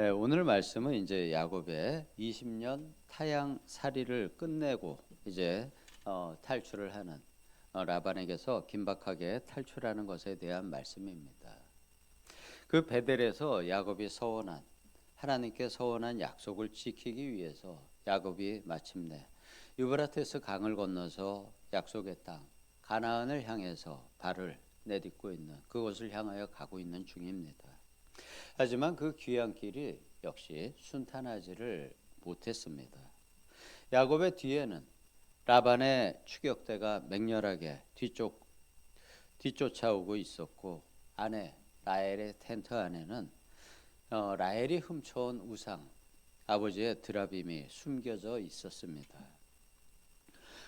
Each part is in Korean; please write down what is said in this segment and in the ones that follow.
네, 오늘 말씀은 이제 야곱의 20년 타향살이를 끝내고 이제 탈출을 하는 라반에게서 긴박하게 탈출하는 것에 대한 말씀입니다. 그 베델에서 야곱이 서원한 하나님께 서원한 약속을 지키기 위해서 야곱이 마침내 유브라테스 강을 건너서 약속의 땅 가나안을 향해서 발을 내딛고 있는 그곳을 향하여 가고 있는 중입니다. 하지만 그 귀한 길이 역시 순탄하지를 못했습니다. 야곱의 뒤에는 라반의 추격대가 맹렬하게 뒤쫓아오고 있었고, 아내 라헬의 텐트 안에는 라헬이 훔쳐온 우상 아버지의 드라빔이 숨겨져 있었습니다.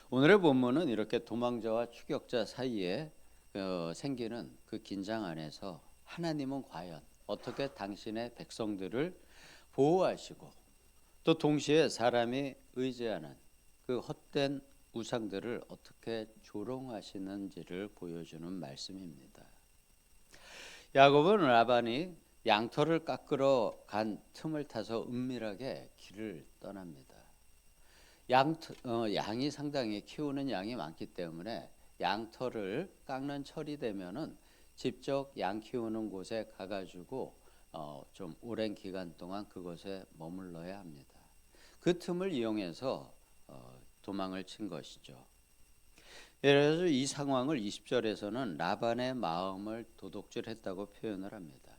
오늘의 본문은 이렇게 도망자와 추격자 사이에 생기는 그 긴장 안에서 하나님은 과연 어떻게 당신의 백성들을 보호하시고 또 동시에 사람이 의지하는 그 헛된 우상들을 어떻게 조롱하시는지를 보여주는 말씀입니다. 야곱은 라반이 양털을 깎으러 간 틈을 타서 은밀하게 길을 떠납니다. 양이 상당히 키우는 양이 많기 때문에 양털을 깎는 철이 되면은 직접 양 키우는 곳에 가가지고 좀 오랜 기간 동안 그곳에 머물러야 합니다. 그 틈을 이용해서 도망을 친 것이죠. 예를 들어서 이 상황을 20절에서는 라반의 마음을 도둑질했다고 표현을 합니다.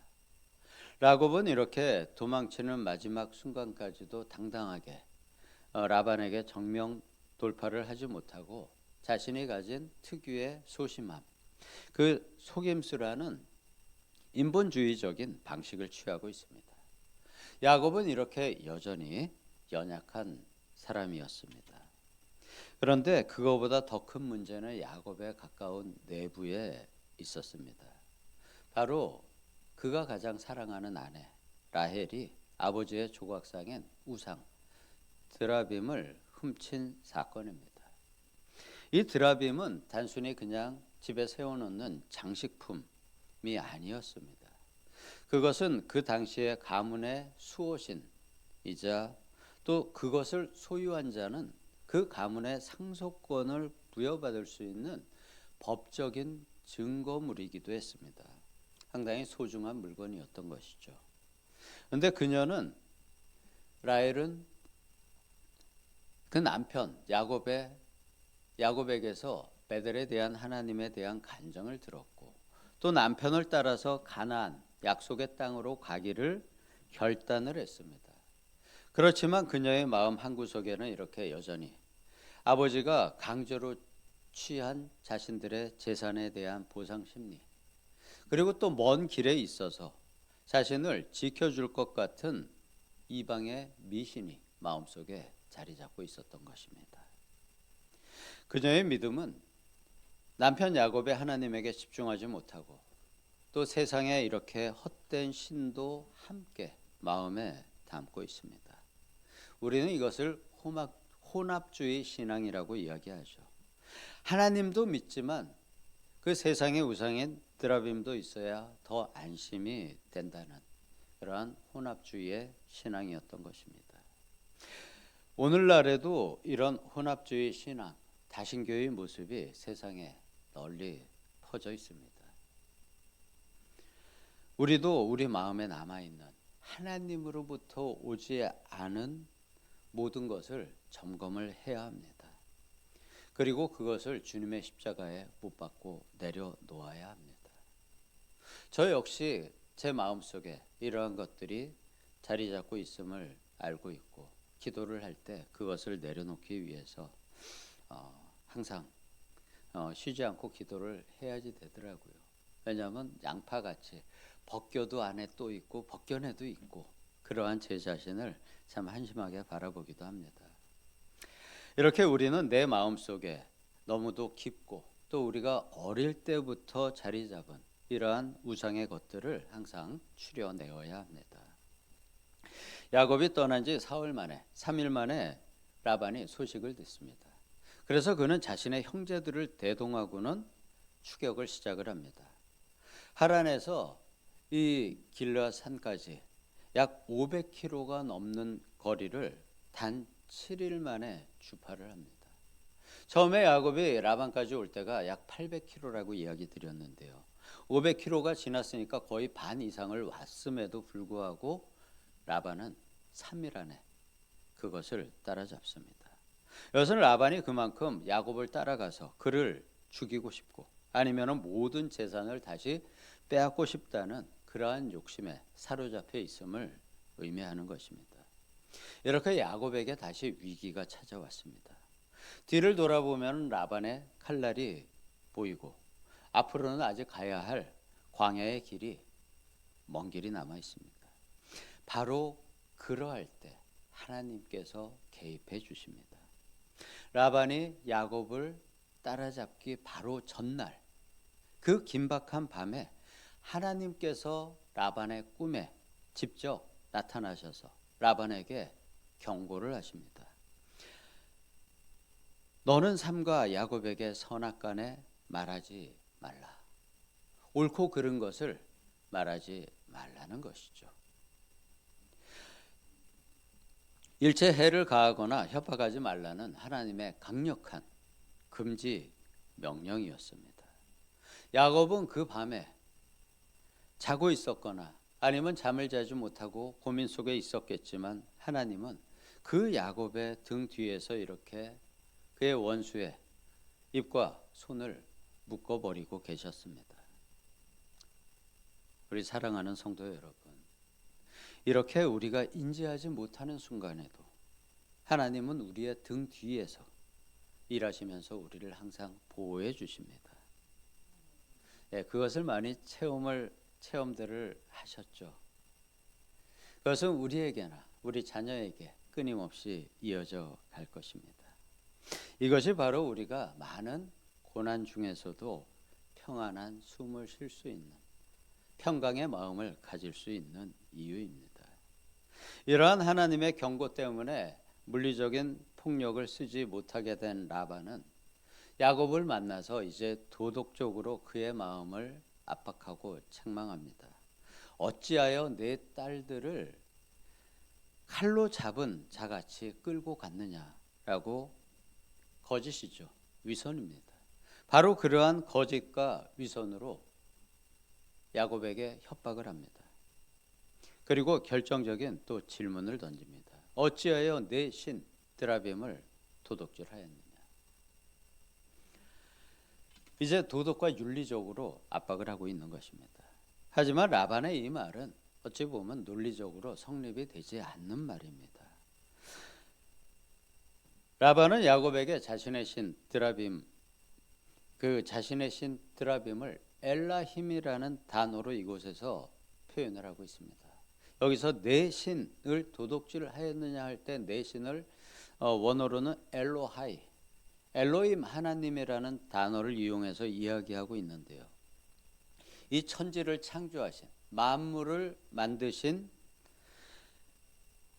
야곱은 이렇게 도망치는 마지막 순간까지도 당당하게 라반에게 정면 돌파를 하지 못하고 자신이 가진 특유의 소심함, 그 속임수라는 인본주의적인 방식을 취하고 있습니다. 야곱은 이렇게 여전히 연약한 사람이었습니다. 그런데 그거보다 더 큰 문제는 야곱에 가까운 내부에 있었습니다. 바로 그가 가장 사랑하는 아내 라헬이 아버지의 조각상인 우상 드라빔을 훔친 사건입니다. 이 드라빔은 단순히 그냥 집에 세워놓는 장식품이 아니었습니다. 그것은 그 당시의 가문의 수호신이자 또 그것을 소유한 자는 그 가문의 상속권을 부여받을 수 있는 법적인 증거물이기도 했습니다. 상당히 소중한 물건이었던 것이죠. 그런데 그녀는 라헬은 그 남편 야곱에게서 베델에 대한 하나님에 대한 간정을 들었고 또 남편을 따라서 가나안 약속의 땅으로 가기를 결단을 했습니다. 그렇지만 그녀의 마음 한구석에는 이렇게 여전히 아버지가 강제로 취한 자신들의 재산에 대한 보상 심리, 그리고 또 먼 길에 있어서 자신을 지켜줄 것 같은 이방의 미신이 마음속에 자리 잡고 있었던 것입니다. 그녀의 믿음은 남편 야곱의 하나님에게 집중하지 못하고 또 세상에 이렇게 헛된 신도 함께 마음에 담고 있습니다. 우리는 이것을 혼합주의 신앙이라고 이야기하죠. 하나님도 믿지만 그 세상의 우상인 드라빔도 있어야 더 안심이 된다는 그러한 혼합주의의 신앙이었던 것입니다. 오늘날에도 이런 혼합주의 신앙, 다신교의 모습이 세상에 널리 퍼져 있습니다. 우리도 우리 마음에 남아있는 하나님으로부터 오지 않은 모든 것을 점검을 해야 합니다. 그리고 그것을 주님의 십자가에 못 박고 내려놓아야 합니다. 저 역시 제 마음속에 이러한 것들이 자리 잡고 있음을 알고 있고 기도를 할 때 그것을 내려놓기 위해서 항상 쉬지 않고 기도를 해야지 되더라고요. 왜냐하면 양파같이 벗겨도 안에 또 있고 벗겨내도 있고 그러한 제 자신을 참 한심하게 바라보기도 합니다. 이렇게 우리는 내 마음속에 너무도 깊고 또 우리가 어릴 때부터 자리 잡은 이러한 우상의 것들을 항상 추려내어야 합니다. 야곱이 떠난 지 사흘 만에 3일 만에 라반이 소식을 듣습니다. 그래서 그는 자신의 형제들을 대동하고는 추격을 시작을 합니다. 하란에서 이 길르앗 산까지 약 500km가 넘는 거리를 단 7일 만에 주파를 합니다. 처음에 야곱이 라반까지 올 때가 약 800km라고 이야기 드렸는데요. 500km가 지났으니까 거의 반 이상을 왔음에도 불구하고 라반은 3일 안에 그것을 따라잡습니다. 이것은 라반이 그만큼 야곱을 따라가서 그를 죽이고 싶고 아니면 모든 재산을 다시 빼앗고 싶다는 그러한 욕심에 사로잡혀 있음을 의미하는 것입니다. 이렇게 야곱에게 다시 위기가 찾아왔습니다. 뒤를 돌아보면 라반의 칼날이 보이고 앞으로는 아직 가야 할 광야의 길이 먼 길이 남아 있습니다. 바로 그러할 때 하나님께서 개입해 주십니다. 라반이 야곱을 따라잡기 바로 전날 그 긴박한 밤에 하나님께서 라반의 꿈에 직접 나타나셔서 라반에게 경고를 하십니다. 너는 삼가 야곱에게 선악간에 말하지 말라. 옳고 그른 것을 말하지 말라는 것이죠. 일체 해를 가하거나 협박하지 말라는 하나님의 강력한 금지 명령이었습니다. 야곱은 그 밤에 자고 있었거나 아니면 잠을 자지 못하고 고민 속에 있었겠지만 하나님은 그 야곱의 등 뒤에서 이렇게 그의 원수의 입과 손을 묶어버리고 계셨습니다. 우리 사랑하는 성도 여러분, 이렇게 우리가 인지하지 못하는 순간에도 하나님은 우리의 등 뒤에서 일하시면서 우리를 항상 보호해 주십니다. 그것을 많이 체험들을 하셨죠. 그것은 우리에게나 우리 자녀에게 끊임없이 이어져 갈 것입니다. 이것이 바로 우리가 많은 고난 중에서도 평안한 숨을 쉴 수 있는 평강의 마음을 가질 수 있는 이유입니다. 이러한 하나님의 경고 때문에 물리적인 폭력을 쓰지 못하게 된 라반은 야곱을 만나서 이제 도덕적으로 그의 마음을 압박하고 책망합니다. 어찌하여 내 딸들을 칼로 잡은 자같이 끌고 갔느냐라고 거짓이죠. 위선입니다. 바로 그러한 거짓과 위선으로 야곱에게 협박을 합니다. 그리고 결정적인 또 질문을 던집니다. 어찌하여 내 신 드라빔을 도둑질하였느냐. 이제 도덕과 윤리적으로 압박을 하고 있는 것입니다. 하지만 라반의 이 말은 어찌 보면 논리적으로 성립이 되지 않는 말입니다. 라반은 야곱에게 자신의 신 드라빔을 엘라힘이라는 단어로 이곳에서 표현을 하고 있습니다. 여기서 내 신을 도둑질하였느냐 할 때 내 신을 원어로는 엘로하이, 엘로임 하나님이라는 단어를 이용해서 이야기하고 있는데요. 이 천지를 창조하신 만물을 만드신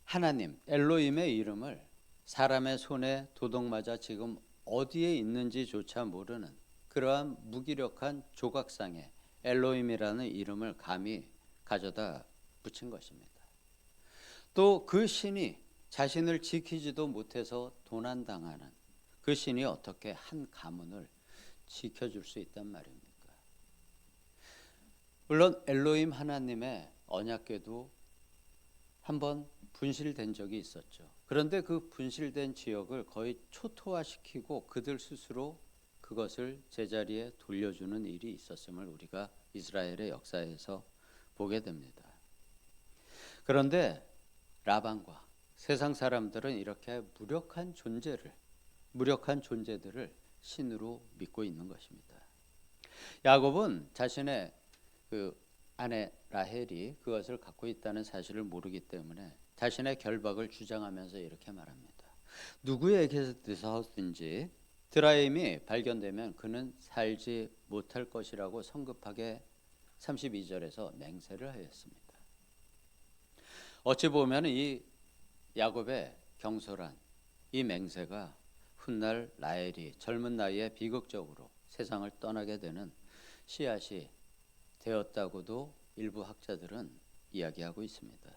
하나님 엘로임의 이름을 사람의 손에 도둑 맞아 지금 어디에 있는지조차 모르는 그러한 무기력한 조각상에 엘로임이라는 이름을 감히 가져다 붙인 것입니다. 또 그 신이 자신을 지키지도 못해서 도난당하는 그 신이 어떻게 한 가문을 지켜줄 수 있단 말입니까? 물론 엘로임 하나님의 언약궤도 한번 분실된 적이 있었죠. 그런데 그 분실된 지역을 거의 초토화시키고 그들 스스로 그것을 제자리에 돌려주는 일이 있었음을 우리가 이스라엘의 역사에서 보게 됩니다. 그런데 라반과 세상 사람들은 이렇게 무력한 존재들을 신으로 믿고 있는 것입니다. 야곱은 자신의 그 아내 라헬이 그것을 갖고 있다는 사실을 모르기 때문에 자신의 결박을 주장하면서 이렇게 말합니다. 누구에게서든지 드라임이 발견되면 그는 살지 못할 것이라고 성급하게 32절에서 맹세를 하였습니다. 어찌 보면 이 야곱의 경솔한 이 맹세가 훗날 라헬이 젊은 나이에 비극적으로 세상을 떠나게 되는 씨앗이 되었다고도 일부 학자들은 이야기하고 있습니다.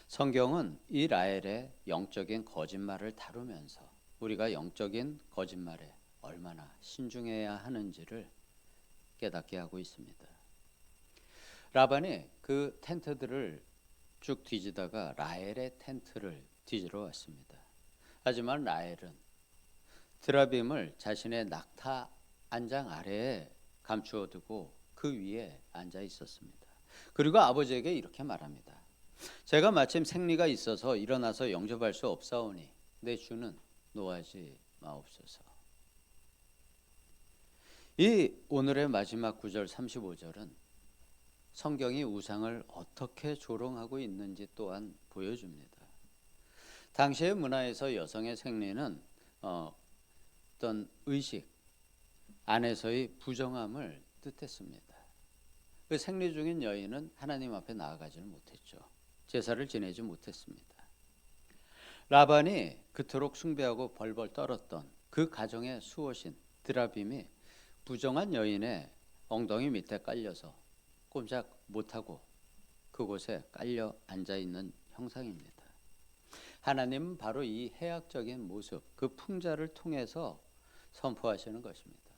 성경은 이 라헬의 영적인 거짓말을 다루면서 우리가 영적인 거짓말에 얼마나 신중해야 하는지를 깨닫게 하고 있습니다. 라반이 그 텐트들을 쭉 뒤지다가 라헬의 텐트를 뒤지러 왔습니다. 하지만 라헬은 드라빔을 자신의 낙타 안장 아래에 감추어 두고 그 위에 앉아 있었습니다. 그리고 아버지에게 이렇게 말합니다. 제가 마침 생리가 있어서 일어나서 영접할 수 없사오니 내 주는 노하지 마옵소서. 이 오늘의 마지막 구절 35절은 성경이 우상을 어떻게 조롱하고 있는지 또한 보여줍니다. 당시의 문화에서 여성의 생리는 어떤 의식 안에서의 부정함을 뜻했습니다. 그 생리 중인 여인은 하나님 앞에 나아가지를 못했죠. 제사를 지내지 못했습니다. 라반이 그토록 숭배하고 벌벌 떨었던 그 가정의 수호신 드라빔이 부정한 여인의 엉덩이 밑에 깔려서 꼼짝 못하고 그곳에 깔려 앉아있는 형상입니다. 하나님은 바로 이 해악적인 모습, 그 풍자를 통해서 선포하시는 것입니다.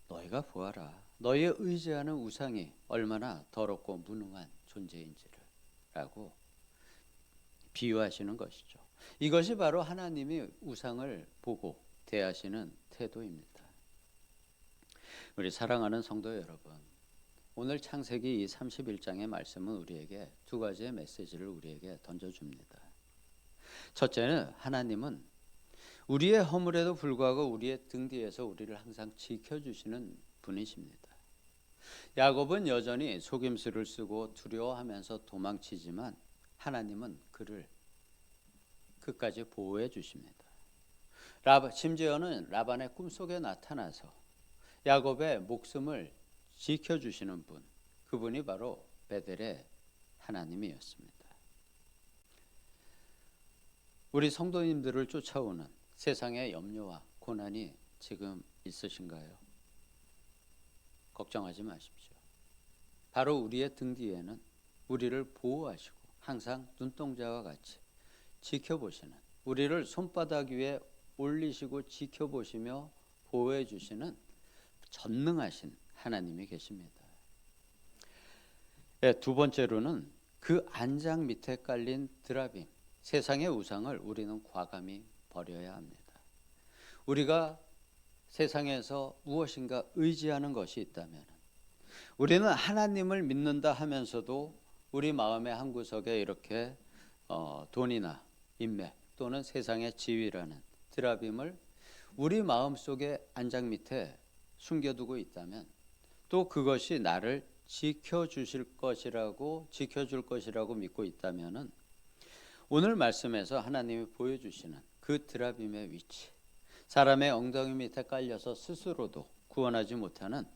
너희가 보아라. 너희의 의지하는 우상이 얼마나 더럽고 무능한 존재인지를 라고 비유하시는 것이죠. 이것이 바로 하나님이 우상을 보고 대하시는 태도입니다. 우리 사랑하는 성도 여러분, 오늘 창세기 31장의 말씀은 우리에게 두 가지의 메시지를 우리에게 던져줍니다. 첫째는 하나님은 우리의 허물에도 불구하고 우리의 등 뒤에서 우리를 항상 지켜주시는 분이십니다. 야곱은 여전히 속임수를 쓰고 두려워하면서 도망치지만 하나님은 그를 끝까지 보호해 주십니다. 심지어는 라반의 꿈속에 나타나서 야곱의 목숨을 지켜주시는 분, 그분이 바로 베델의 하나님이었습니다. 우리 성도님들을 쫓아오는 세상의 염려와 고난이 지금 있으신가요? 걱정하지 마십시오. 바로 우리의 등 뒤에는 우리를 보호하시고 항상 눈동자와 같이 지켜보시는, 우리를 손바닥 위에 올리시고 지켜보시며 보호해 주시는 전능하신 하나님이 계십니다. 두 번째로는 그 안장 밑에 깔린 드라빔, 세상의 우상을 우리는 과감히 버려야 합니다. 우리가 세상에서 무엇인가 의지하는 것이 있다면 우리는 하나님을 믿는다 하면서도 우리 마음의 한구석에 이렇게 돈이나 인맥 또는 세상의 지위라는 드라빔을 우리 마음속에 안장 밑에 숨겨두고 있다면 또 그것이 나를 지켜줄 것이라고 믿고 있다면 오늘 말씀에서 하나님이 보여주시는 그 드라빔의 위치, 사람의 엉덩이 밑에 깔려서 스스로도 구원하지 못하는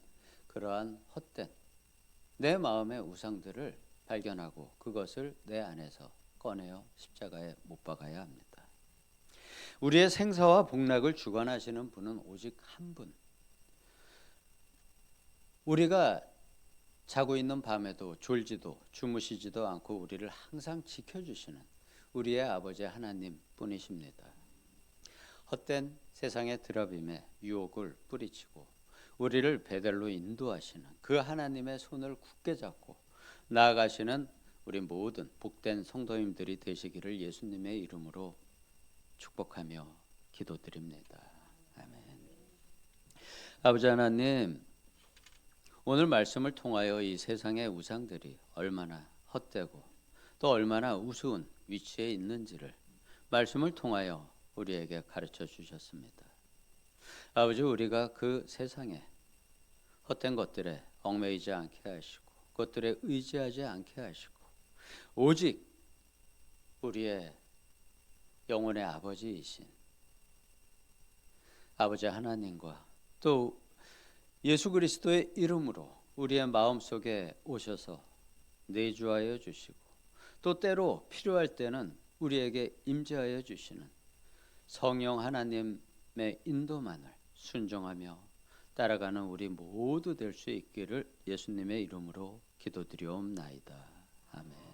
그러한 헛된 내 마음의 우상들을 발견하고 그것을 내 안에서 꺼내어 십자가에 못 박아야 합니다. 우리의 생사와 복락을 주관하시는 분은 오직 한 분. 우리가 자고 있는 밤에도 졸지도 주무시지도 않고 우리를 항상 지켜주시는 우리의 아버지 하나님 뿐이십니다. 헛된 세상의 드라빔에 유혹을 뿌리치고 우리를 베델로 인도하시는 그 하나님의 손을 굳게 잡고 나아가시는 우리 모든 복된 성도님들이 되시기를 예수님의 이름으로 축복하며 기도드립니다. 아멘. 아버지 하나님, 오늘 말씀을 통하여 이 세상의 우상들이 얼마나 헛되고 또 얼마나 우스운 위치에 있는지를 말씀을 통하여 우리에게 가르쳐 주셨습니다. 아버지, 우리가 그 세상에 헛된 것들에 얽매이지 않게 하시고 그것들에 의지하지 않게 하시고 오직 우리의 영혼의 아버지이신 아버지 하나님과 또 예수 그리스도의 이름으로 우리의 마음속에 오셔서 내주하여 주시고 또 때로 필요할 때는 우리에게 임재하여 주시는 성령 하나님의 인도만을 순종하며 따라가는 우리 모두 될 수 있기를 예수님의 이름으로 기도드리옵나이다. 아멘.